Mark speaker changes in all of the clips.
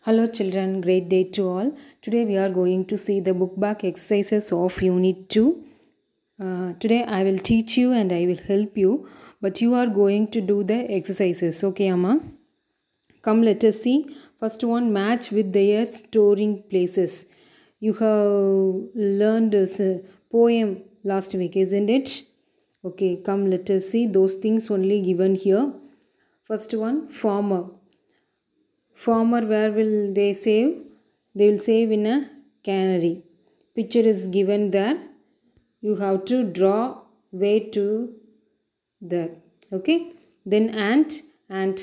Speaker 1: Hello children, great day to all. Today we are going to see the book back exercises of Unit 2. Today I will teach you and I will help you, but you are going to do the exercises. Okay, Amma? Come, let us see. First one, match with their storing places. You have learned this poem last week, isn't it? Okay, come, let us see those things only given here. First one, farmer. Farmer, where will they save? They will save in a cannery. Picture is given there. You have to draw way to there. Okay. Then ant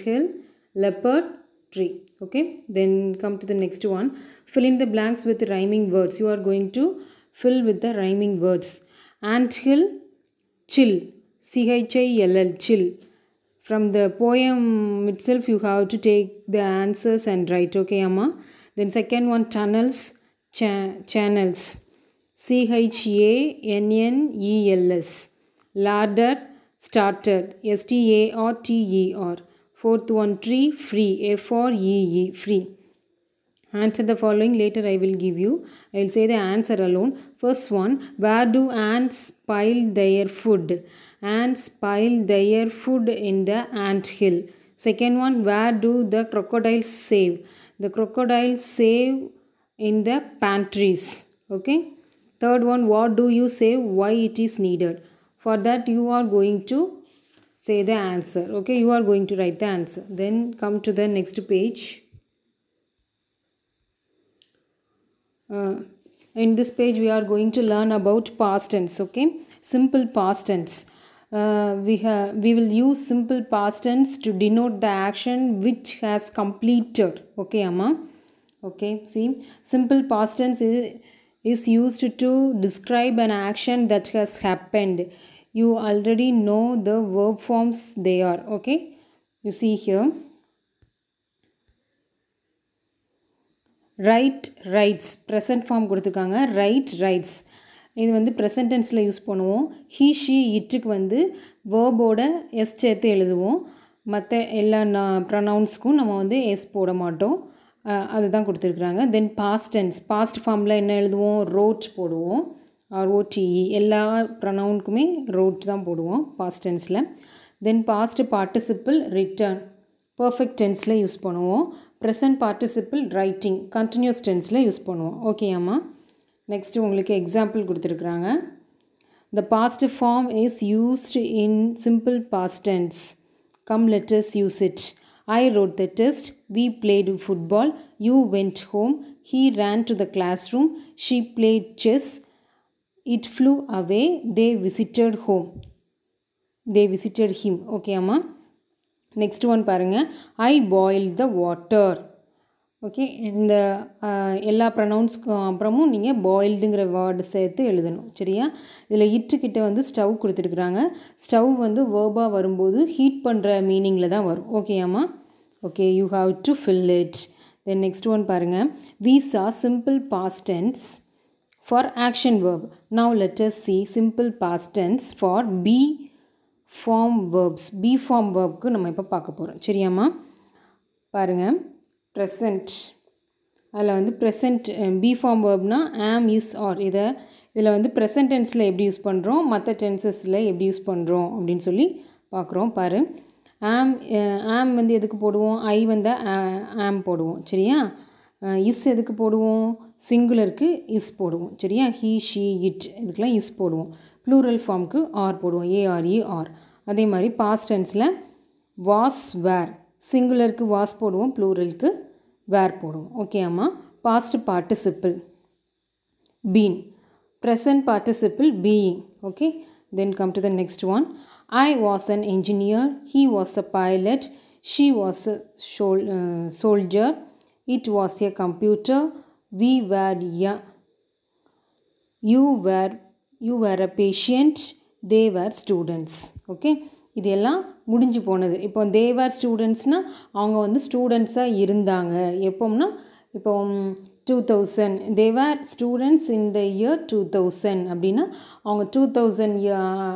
Speaker 1: hill, leopard, tree. Okay. Then come to the next one. Fill in the blanks with rhyming words. You are going to fill with the rhyming words. Ant hill, chill. CHILL, chill. From the poem itself, you have to take the answers and write. Okay, Amma. Then second one, tunnels, channels. CHANNELS. Ladder, started. STARTER. Fourth one, tree, free. FREE, free. Answer the following. Later I will give you. I will say the answer alone. First one, where do ants pile their food? Ants pile their food in the ant hill. Second one, where do the crocodiles save? The crocodiles save in the pantries. Okay. Third one, what do you save? Why it is needed? For that you are going to say the answer. Okay. You are going to write the answer. Then come to the next page. In this page we are going to learn about past tense. Okay, simple past tense. We will use simple past tense to denote the action which has completed. Okay, Amma. Okay, see, simple past tense is used to describe an action that has happened. You already know the verb forms they are. Okay, you see here. Write writes present form கொடுத்துருக்காங்க. Write writes இது வந்து present டென்ஸில் use பண்ணுவோம். He she இட்டுக்கு வந்து வேர்போட S சேர்த்து எழுதுவோம். மற்ற எல்லா ப்ரொனவுன்ஸ்க்கும் நம்ம வந்து எஸ் போட மாட்டோம். அதுதான் கொடுத்துருக்குறாங்க. தென் பாஸ்ட் டென்ஸ், பாஸ்ட் ஃபார்மில் என்ன எழுதுவோம்? ரோட் போடுவோம். ROTE எல்லா ப்ரொனவுனுக்குமே ரோட் தான் போடுவோம் பாஸ்ட் டென்ஸில். Then past participle written perfect டென்ஸில் யூஸ் பண்ணுவோம். ப்ரெசன்ட் பார்ட்டிசிபிள் ரைட்டிங் கண்டினியூஸ் டென்ஸில் யூஸ் பண்ணுவோம். ஓகே அம்மா. நெக்ஸ்ட்டு உங்களுக்கு எக்ஸாம்பிள் கொடுத்துருக்குறாங்க. The past form is used in simple past tense. Come let us use it. I wrote the test. We played football. You went home. He ran to the classroom. She played chess. It flew away. They visited home. They visited him. Okay அம்மா. Next one பாருங்கள். ஐ boil the water. Okay, இந்த எல்லா ப்ரொனவுன்ஸ்க்கும் அப்புறமும் நீங்கள் பாயில்டுங்கிற word சேர்த்து எழுதணும். சரியா? இதில் இட்டுக்கிட்ட வந்து ஸ்டவ் கொடுத்துருக்குறாங்க. ஸ்டவ் வந்து வேர்பாக வரும்போது ஹீட் பண்ணுற மீனிங்கில் தான் வரும். ஓகேயாம்மா? Okay, you have to fill it. Then next one பாருங்கள். We saw simple past tense for action verb. Now let us see simple past tense for be form verbs. Be form வேர்ப்க்கு நம்ம இப்போ பார்க்க போகிறோம். சரியாம்மா? பாருங்கள். ப்ரெசண்ட், அதில் வந்து ப்ரெசண்ட் பி ஃபார்ம் வேர்ப்னா ஆம், இஸ், ஆர். இதில் வந்து ப்ரெசன்ட் டென்ஸில் எப்படி யூஸ் பண்ணுறோம், மற்ற டென்சஸில் எப்படி யூஸ் பண்ணுறோம் அப்படின்னு சொல்லி பார்க்குறோம். பாரு, ஆம் வந்து எதுக்கு போடுவோம்? ஐ வந்து ஆம் போடுவோம். சரியா? இஸ் எதுக்கு போடுவோம்? சிங்குலருக்கு இஸ் போடுவோம். சரியா? ஹீ ஷீ இட் இதுக்கெலாம் இஸ் போடுவோம். ப்ளூரல் ஃபார்முக்கு ஆர் போடுவோம். ARE. அதே மாதிரி பாஸ்ட் டென்ஸில் வாஸ், வேர். சிங்குலருக்கு வாஸ் போடுவோம், ப்ளூரலுக்கு வேர் போடுவோம். ஓகே அம்மா. Past participle been. Present participle being. Okay. Then come to the next one. I was an engineer. He was a pilot. She was a soldier. It was a computer. We were you were a patient. They were students. Okay, இது எல்லாம் முடிஞ்சு போனது. இப்போ தே வேர் ஸ்டூடெண்ட்ஸ்னால் அவங்க வந்து ஸ்டூடெண்ட்ஸாக இருந்தாங்க. எப்போம்னா இப்போ 2000 they were students in the year 2000 அப்படின்னா அவங்க 2000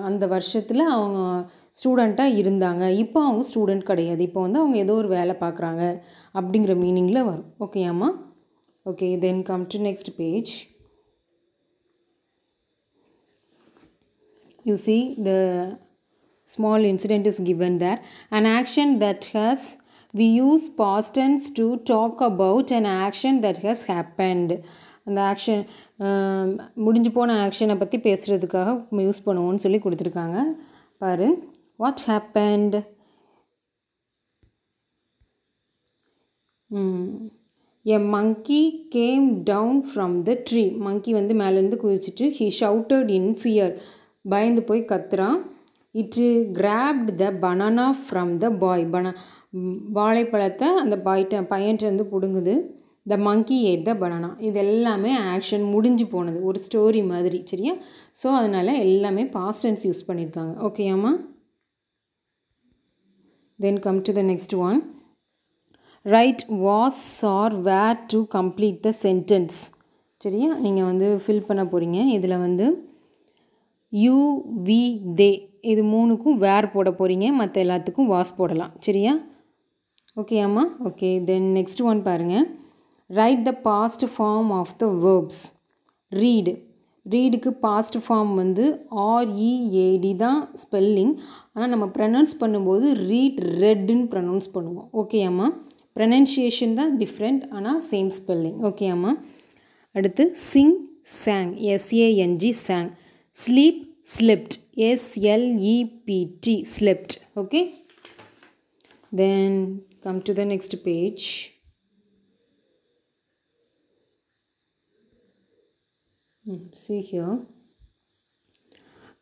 Speaker 1: அந்த வருஷத்தில் அவங்க ஸ்டூடெண்ட்டாக இருந்தாங்க. இப்போ அவங்க ஸ்டூடெண்ட் கிடையாது, இப்போ வந்து அவங்க ஏதோ ஒரு வேலை பார்க்குறாங்க அப்படிங்கிற மீனிங்கில் வரும். ஓகேயாம்மா? Okay, then come to next page. You see the small incident is given there. An action that has, we use past tense to talk about an action that has happened. அந்த ஆக்ஷன் முடிஞ்சு போன ஆக்ஷனை பற்றி பேசுகிறதுக்காக use பண்ணுவோன்னு சொல்லி கொடுத்துருக்காங்க. பாரு, what happened? A monkey came down from the tree. monkey வந்து மேலேருந்து குதிச்சுட்டு he shouted in fear. பயந்து போய் கத்துறான். It grabbed the banana from the boy. வாழைப்பழத்தை அந்த பையன்ட்டு பிடுங்குது. The monkey ate the banana. இது எல்லாமே ஆக்ஷன் முடிஞ்சு போனது, ஒரு ஸ்டோரி மாதிரி. சரியா? ஸோ அதனால் எல்லாமே பாஸ்ட் டென்ஸ் யூஸ் பண்ணியிருக்காங்க. ஓகேயாம்மா? Then come to the next one. Write was or were to complete the sentence. சரியா? நீங்கள் வந்து ஃபில் பண்ண போகிறீங்க. இதில் வந்து யூ, வி, தே இது மூணுக்கும் வேர் போட போகிறீங்க, மற்ற எல்லாத்துக்கும் வாஸ் போடலாம். சரியா? ஓகேயாம்மா? ஓகே, தென் நெக்ஸ்ட் ஒன் பாருங்கள். Right the past form of the verbs. Read, ரீடுக்கு past form வந்து READ தான் ஸ்பெல்லிங். ஆனால் நம்ம ப்ரனவுன்ஸ் பண்ணும்போது ரீட் ரெட்டுன்னு ப்ரனவுன்ஸ் பண்ணுவோம். ஓகேயாம்மா? ப்ரனன்சியேஷன் தான் டிஃப்ரெண்ட், ஆனால் சேம் ஸ்பெல்லிங். ஓகேயாம்மா? அடுத்து Singh, sang, SANG, sang. Sleep, slept, SLEPT, slept. Okay, then come to the next page. See here,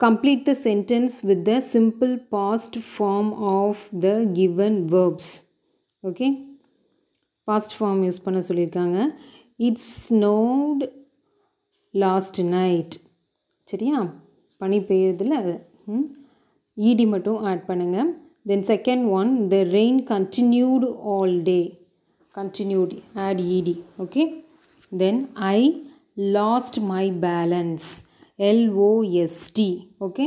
Speaker 1: complete the sentence with the simple past form of the given verbs. Okay, past form use பண்ண சொல்லியிருக்காங்க. It snowed last night. சரியா? பனி பெய்யுறதுல ED மட்டும் add பண்ணுங்கள். Then second one, the rain continued all day. Continued, add ED. Okay, then I lost my balance, LOST. Okay,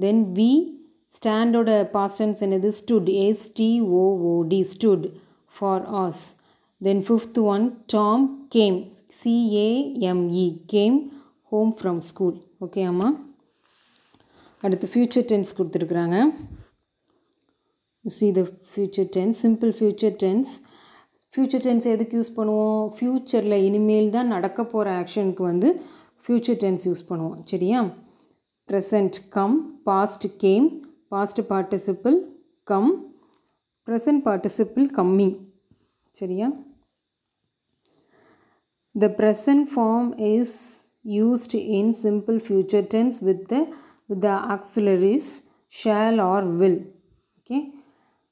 Speaker 1: then we, ஸ்டாண்டோட past tense என்னது? Stood, STOOD, stood for us. Then fifth one, Tom came, CAME, came home from school. Okay அம்மா? அடுத்து future tense கொடுத்துருக்குறாங்க. You see the future tense, simple future tense. Future tense எதுக்கு use பண்ணுவோம்? ஃப்யூச்சரில் இனிமேல் தான் நடக்க போகிற ஆக்ஷனுக்கு வந்து ஃபியூச்சர் டென்ஸ் யூஸ் பண்ணுவோம். சரியா? Present come, past came, past participle come, present participle coming. சரியா? The present form is used in simple future tense with the auxiliaries shall or will. Okay,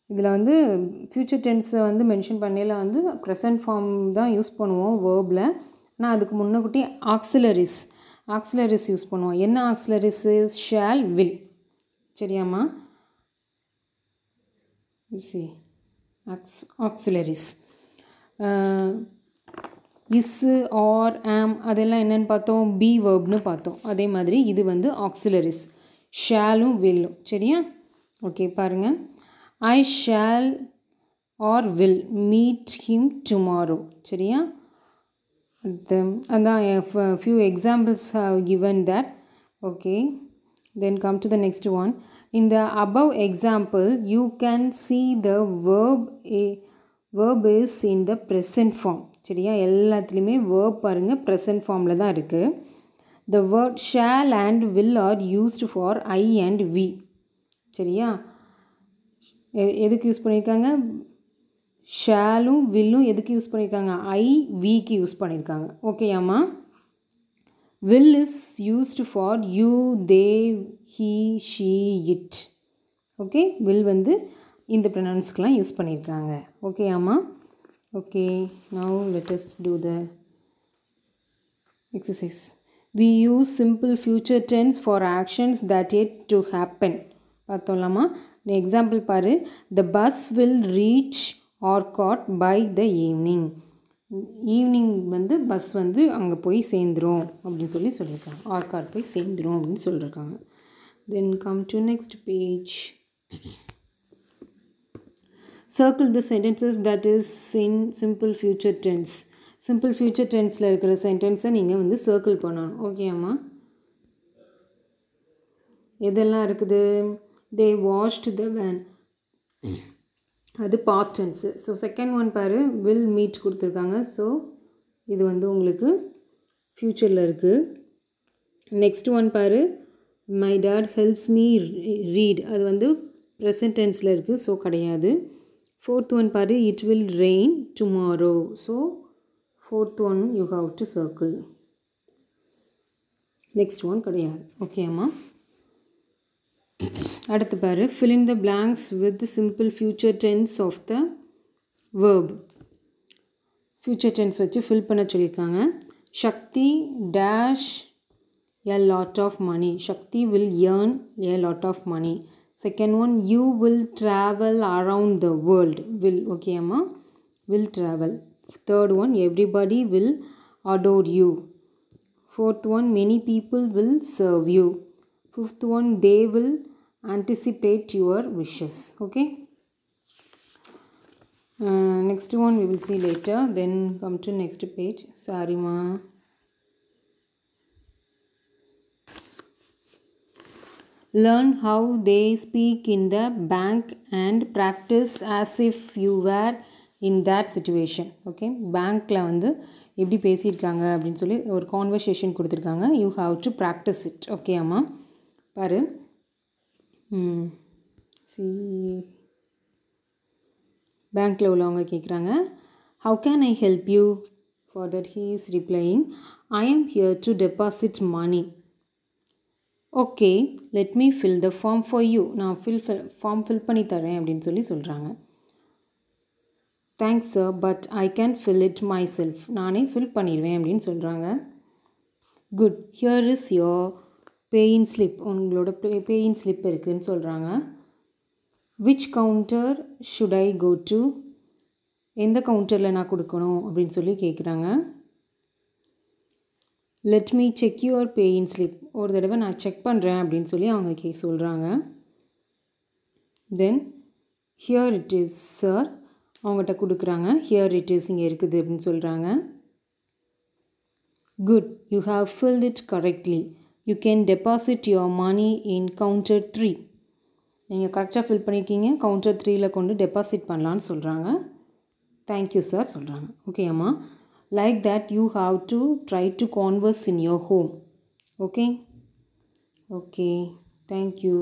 Speaker 1: இதில் வந்து ஃபியூச்சர் டென்ஸை வந்து மென்ஷன் பண்ணையில் வந்து present form தான் use பண்ணுவோம் waybill. ஆனால் அதுக்கு முன்னக்கூட்டி ஆக்சிலரிஸ் யூஸ் பண்ணுவோம். என்ன ஆக்சிலரிஸு? Shawl, will. சரியாம்மா? ஆக்சிலரிஸ் இஸ்ஸு, ஆர், ஆம் அதெல்லாம் என்னென்னு பார்த்தோம்? பி வேர்ப்னு பார்த்தோம். அதே மாதிரி இது வந்து ஆக்சிலரிஸ், ஷாலும் வில்லும். சரியா? ஓகே, பாருங்கள். I shall or will meet him tomorrow. சரியா? அதான் few examples have given that. Okay, then come to the next one. In the above example, you can see the verb is in the present form. சரியா? எல்லாத்துலேயுமே verb பாருங்கள் present ஃபார்மில் தான் இருக்குது. The word shall and will are used for I and we. சரியா? எதுக்கு use பண்ணியிருக்காங்க? ஷாலும் வில்லும் எதுக்கு யூஸ் பண்ணியிருக்காங்க? ஐ, விக்கு யூஸ் பண்ணியிருக்காங்க. ஓகேயாம்மா? will is used for you, they, he, she, it. Okay, will வந்து இந்த ப்ரொனவுன்ஸ்க்கெலாம் யூஸ் பண்ணியிருக்காங்க. ஓகேயாம்மா? Okay, now let us do the exercise. We use simple future tense for actions that yet to happen. பார்த்தோம்லாமா? Example பாரு. The bus will reach Orcott by the evening. Evening வந்து bus வந்து அங்கே போய் சேர்ந்துரும் அப்படின்னு சொல்லியிருக்காங்க. ஆர்காட் போய் சேர்ந்துரும் அப்படின்னு சொல்லியிருக்காங்க. தென் come to next page. Circle the sentences that is in simple future tense. Simple future tenseல இருக்கிற சென்டென்ஸை நீங்கள் வந்து சர்க்கிள் பண்ணணும். ஓகேம்மா? எதெல்லாம் இருக்குது? They washed the van. அது past tense. So second one பாரு, வில் மீட் கொடுத்துருக்காங்க. ஸோ இது வந்து உங்களுக்கு ஃப்யூச்சரில் இருக்குது. நெக்ஸ்ட் ஒன் பாரு, my dad helps me read. அது வந்து ப்ரெசன்ட் டென்ஸில் இருக்குது. ஸோ கிடையாது. ஃபோர்த் ஒன் பாரு, it will rain tomorrow. So fourth one you have to circle. Next one கிடையாது. ஓகேம்மா? அடுத்து பாரு, fill in the blanks with the simple future tense of the verb. future tense வச்சு fill பண்ண சொல்லியிருக்காங்க. Shakti dash a lot of money. Shakti will earn a lot of money. Second one, you will travel around the world. Will, okay amma? Will travel. Third one, everybody will adore you. Fourth one, many people will serve you. Fifth one, they will anticipate your wishes. Okay? Next one we will see later. Then come to next page. Sorry ma. Learn how they speak in the bank and practice as if you were in that situation. Okay? Bankல வந்து எப்படி பேசியிருக்காங்க அப்படின்னு சொல்லி ஒரு conversation கொடுத்துருக்காங்க. You have to practice it. Okay அம்மா? பாரு. பேங்க்கில் உள்ளவங்க கேட்குறாங்க, how can I help you? For that he is replying, I am here to deposit money. Okay, let me fill the form for you. நான் form fill பண்ணி தரேன் அப்படின்னு சொல்கிறாங்க. Thanks sir, but I can fill it myself. நானே fill பண்ணிடுவேன் அப்படின்னு சொல்கிறாங்க. Good, here is your pay in slip. உங்களோட பேயின் ஸ்லிப் இருக்குதுன்னு சொல்கிறாங்க. Which counter should I go to? எந்த கவுண்டரில் நான் கொடுக்கணும் அப்படின்னு சொல்லி கேட்குறாங்க. Let me check your pay in slip. ஒரு தடவை நான் செக் பண்ணுறேன் அப்படின்னு சொல்லி அவங்க சொல்கிறாங்க. Then here it is sir, அவங்ககிட்ட கொடுக்குறாங்க. ஹியர் இட் இஸ், இங்கே இருக்குது அப்படின்னு சொல்கிறாங்க. Good, you have filled it correctly. You can deposit your money in counter 3. நீங்கள் கரெக்டாக ஃபில் பண்ணியிருக்கீங்க, கவுண்டர் 3ல் கொண்டு டெபாசிட் பண்ணலான்னு சொல்கிறாங்க. தேங்க்யூ சார் சொல்கிறாங்க. ஓகே அம்மா? Like that you have to try to converse in your home. Okay? Okay, thank you.